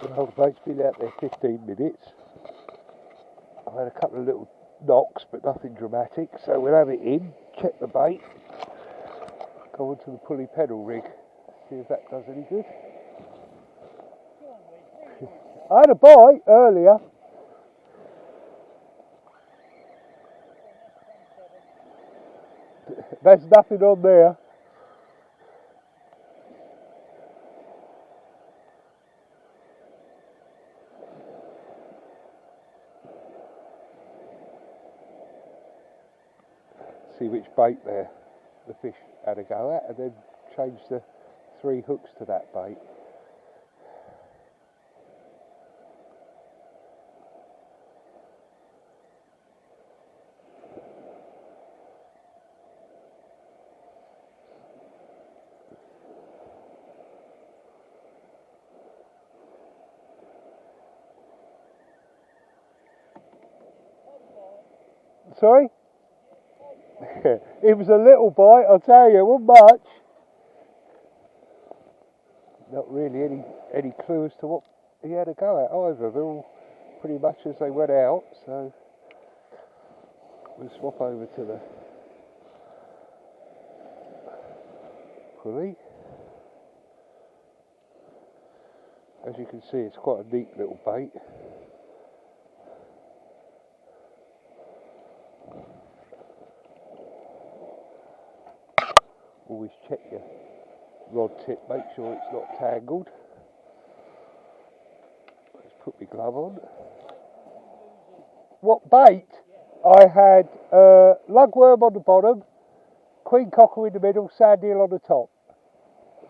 Well, the bait's been out there 15 minutes. I've had a couple of little knocks, but nothing dramatic. So we'll have it in, check the bait, go onto the pulley pedal rig, see if that does any good. I had a bite earlier. There's nothing on there. See which bait the fish had a go at, and then change the 3 hooks to that bait. Sorry? It was a little bite, I'll tell you, it wasn't much. Not really any clue as to what he had a go at either. They're all pretty much as they went out, so we'll swap over to the pulley. As you can see, it's quite a neat little bait. Always check your rod tip, make sure it's not tangled. Let's put my glove on. What bait? I had lugworm on the bottom, queen cockle in the middle, sand eel on the top.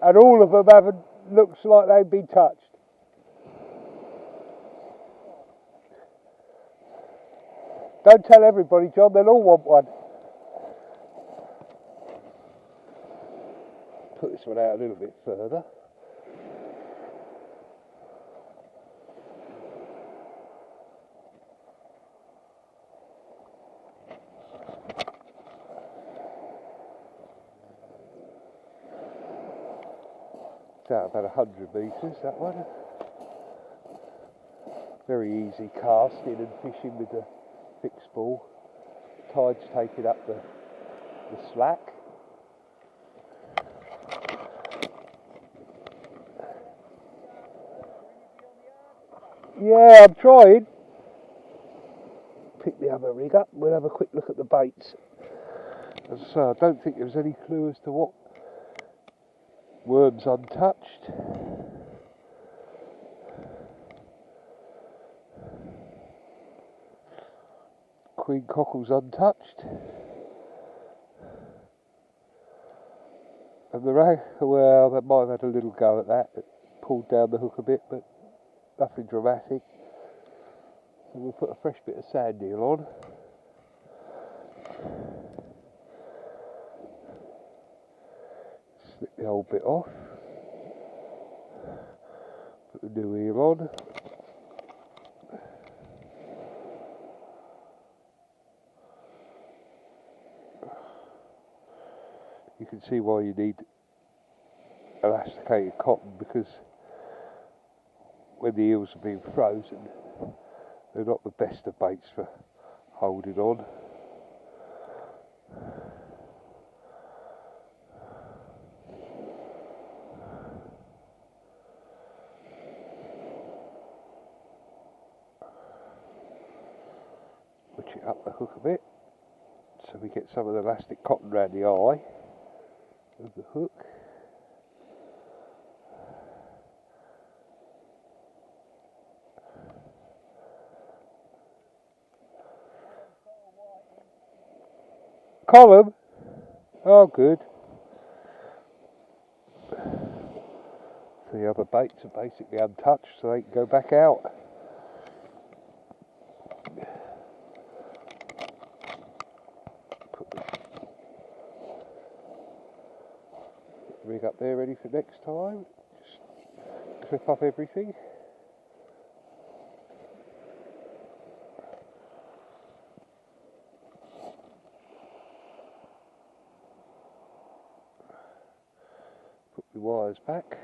And all of them looks like they've been touched. Don't tell everybody, John, they'll all want one. Put this one out a little bit further. It's out about 100 metres, that one. Very easy casting and fishing with the fixed spool. Tide's taking up the slack. Yeah, I'm trying. Pick the other rig up, we'll have a quick look at the baits. As I say, I don't think there's any clue as to what worm's untouched. Queen cockle's untouched. And the rag, well, that might have had a little go at that. It pulled down the hook a bit, but nothing dramatic. So we'll put a fresh bit of sand eel on. Slip the old bit off. Put the new eel on. You can see why you need elasticated cotton, because when the eels are being frozen, they're not the best of baits for holding on. Push it up the hook a bit so we get some of the elastic cotton around the eye of the hook. Column? Oh, good. The other baits are basically untouched, so they can go back out. Put the rig up there ready for next time. Just clip up everything. Put the wires back.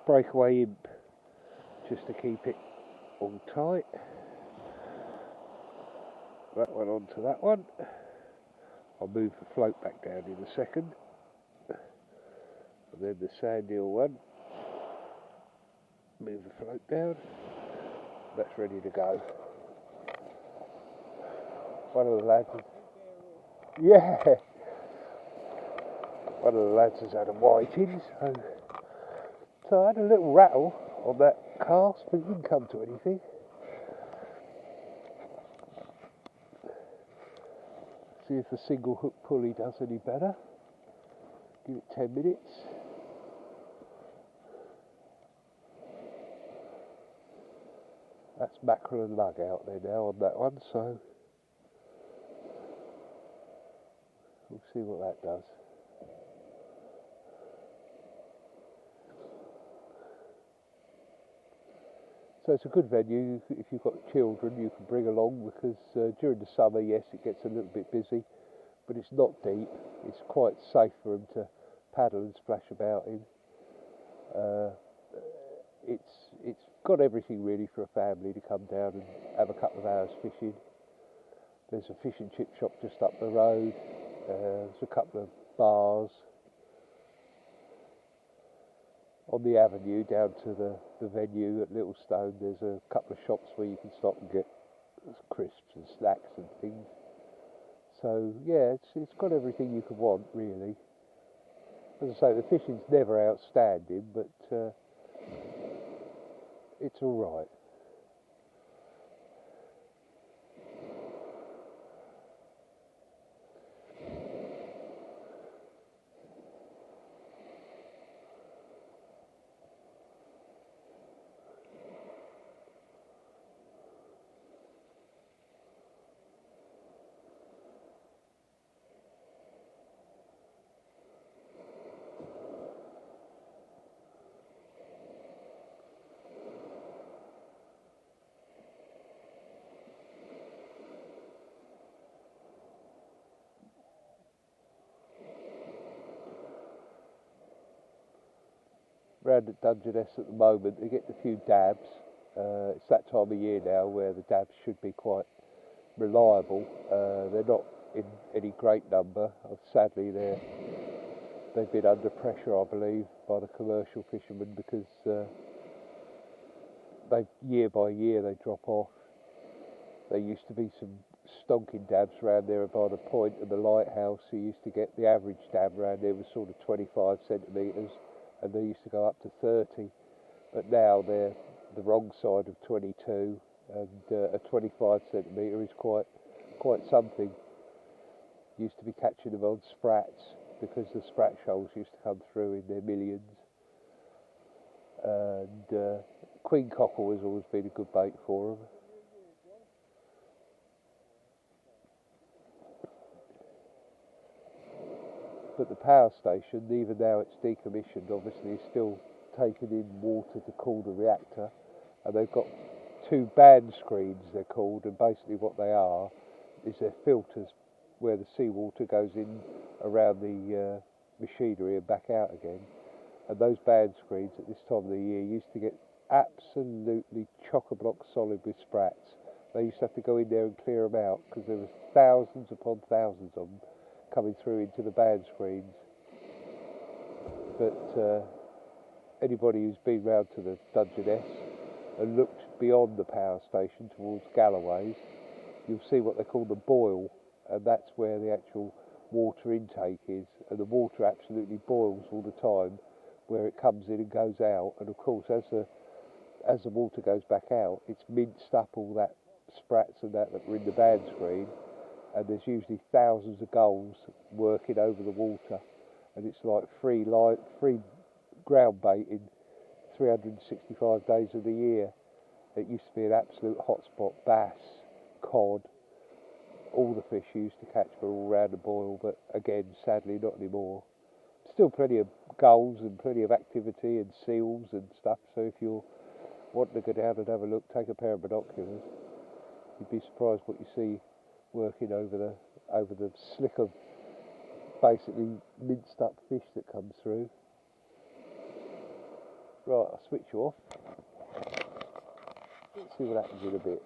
breakaway imp just to keep it all tight. That one onto that one. I'll move the float back down in a second. And then the sand eel one. Move the float down. That's ready to go. One of the lads, yeah, one of the lads has had a whiting, so I had a little rattle on that cast, but it didn't come to anything. See if the single hook pulley does any better. Give it 10 minutes. That's mackerel and lug out there now on that one, so we'll see what that does. So it's a good venue if you've got children you can bring along, because during the summer, yes, it gets a little bit busy, but it's not deep. It's quite safe for them to paddle and splash about in. It's got everything really for a family to come down and have a couple of hours fishing. There's a fish and chip shop just up the road. There's a couple of bars. On the avenue down to the venue at Littlestone, there's a couple of shops where you can stop and get crisps and snacks and things. So yeah, it's got everything you could want really. As I say, the fishing's never outstanding, but it's all right. Round at Dungeness at the moment, they get a few dabs. It's that time of year now where the dabs should be quite reliable. They're not in any great number. Sadly, they've been under pressure, I believe, by the commercial fishermen, because year by year they drop off. There used to be some stonking dabs around there by the point of the lighthouse. You used to get the average dab around there was sort of 25 centimetres, and they used to go up to 30. But now they're the wrong side of 22, and a 25 centimetre is quite something. Used to be catching them on sprats, because the sprat shoals used to come through in their millions. And queen cockle has always been a good bait for them. But the power station, even now it's decommissioned, obviously is still taking in water to cool the reactor, and they've got two band screens, they're called, and basically what they are is they're filters where the seawater goes in around the machinery and back out again. And those band screens at this time of the year used to get absolutely chock-a-block solid with sprats. They used to have to go in there and clear them out, because there was thousands upon thousands of them coming through into the band screens. But anybody who's been round to the Dungeness and looked beyond the power station towards Galloway's, you'll see what they call the boil, and that's where the actual water intake is, and the water absolutely boils all the time where it comes in and goes out. And of course, as the water goes back out, it's minced up all that sprats and that were in the band screen, and there's usually thousands of gulls working over the water, and it's like free ground baiting 365 days of the year. It used to be an absolute hotspot. Bass, cod, all the fish you used to catch were all round the boil, but again, sadly, not anymore. Still plenty of gulls and plenty of activity and seals and stuff, so if you're wanting to go down and have a look, take a pair of binoculars. You'd be surprised what you see working over the slick of basically minced up fish that comes through. Right, I'll switch you off. See what happens in a bit.